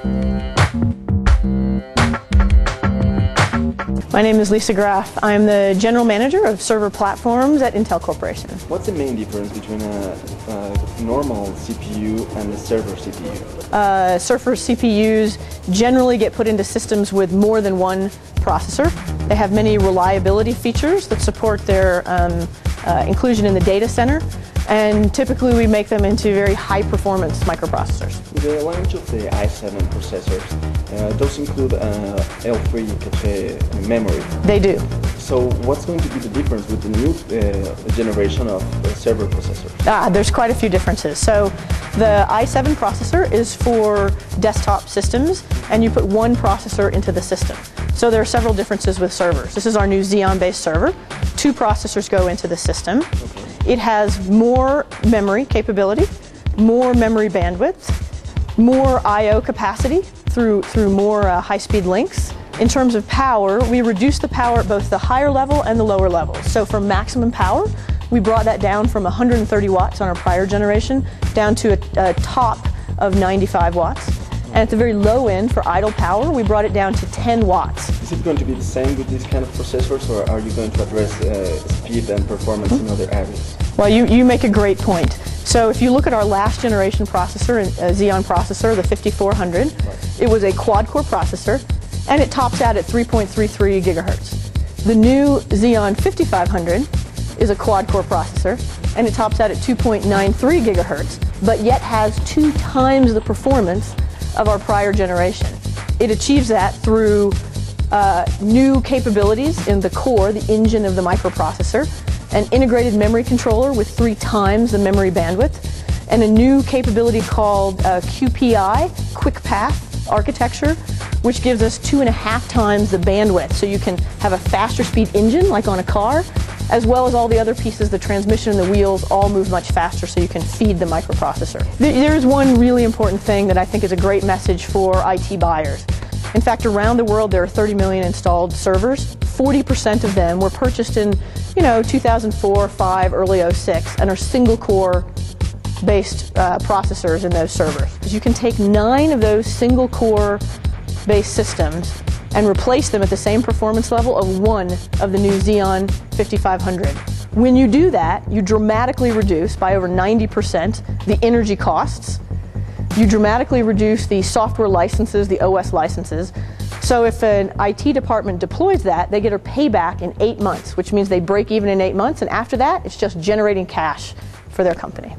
My name is Lisa Graff. I'm the General Manager of Server Platforms at Intel Corporation. What's the main difference between a normal CPU and a server CPU? Server CPUs generally get put into systems with more than one processor. They have many reliability features that support their inclusion in the data center, and typically we make them into very high-performance microprocessors. The launch of the i7 processors, those include L3 cache memory. They do. So what's going to be the difference with the new generation of server processors? There's quite a few differences. So the i7 processor is for desktop systems, and you put one processor into the system. So there are several differences with servers. This is our new Xeon-based server. 2 processors go into the system. Okay. It has more memory capability, more memory bandwidth, more I/O capacity through more high-speed links. In terms of power, we reduce the power at both the higher level and the lower level. So for maximum power, we brought that down from 130 watts on our prior generation down to a top of 95 watts. And at the very low end, for idle power, we brought it down to 10 watts. Is it going to be the same with these kind of processors, or are you going to address speed and performance in other areas? Well, you make a great point. So if you look at our last generation processor, a Xeon processor, the 5400, right. It was a quad-core processor, and it tops out at 3.33 gigahertz. The new Xeon 5500 is a quad-core processor, and it tops out at 2.93 gigahertz, but yet has 2 times the performance of our prior generation. It achieves that through new capabilities in the core, the engine of the microprocessor, an integrated memory controller with 3 times the memory bandwidth, and a new capability called QPI, Quick Path Architecture, which gives us 2.5 times the bandwidth. So you can have a faster speed engine like on a car, as well as all the other pieces, the transmission and the wheels all move much faster so you can feed the microprocessor. There is one really important thing that I think is a great message for IT buyers. In fact, around the world there are 30 million installed servers. 40% of them were purchased in 2004, 5, early 06, and are single core based processors in those servers. You can take 9 of those single core based systems and replace them at the same performance level of one of the new Xeon 5500. When you do that, you dramatically reduce by over 90% the energy costs. You dramatically reduce the software licenses, the OS licenses. So if an IT department deploys that, they get a payback in 8 months, which means they break even in 8 months, and after that, it's just generating cash for their company.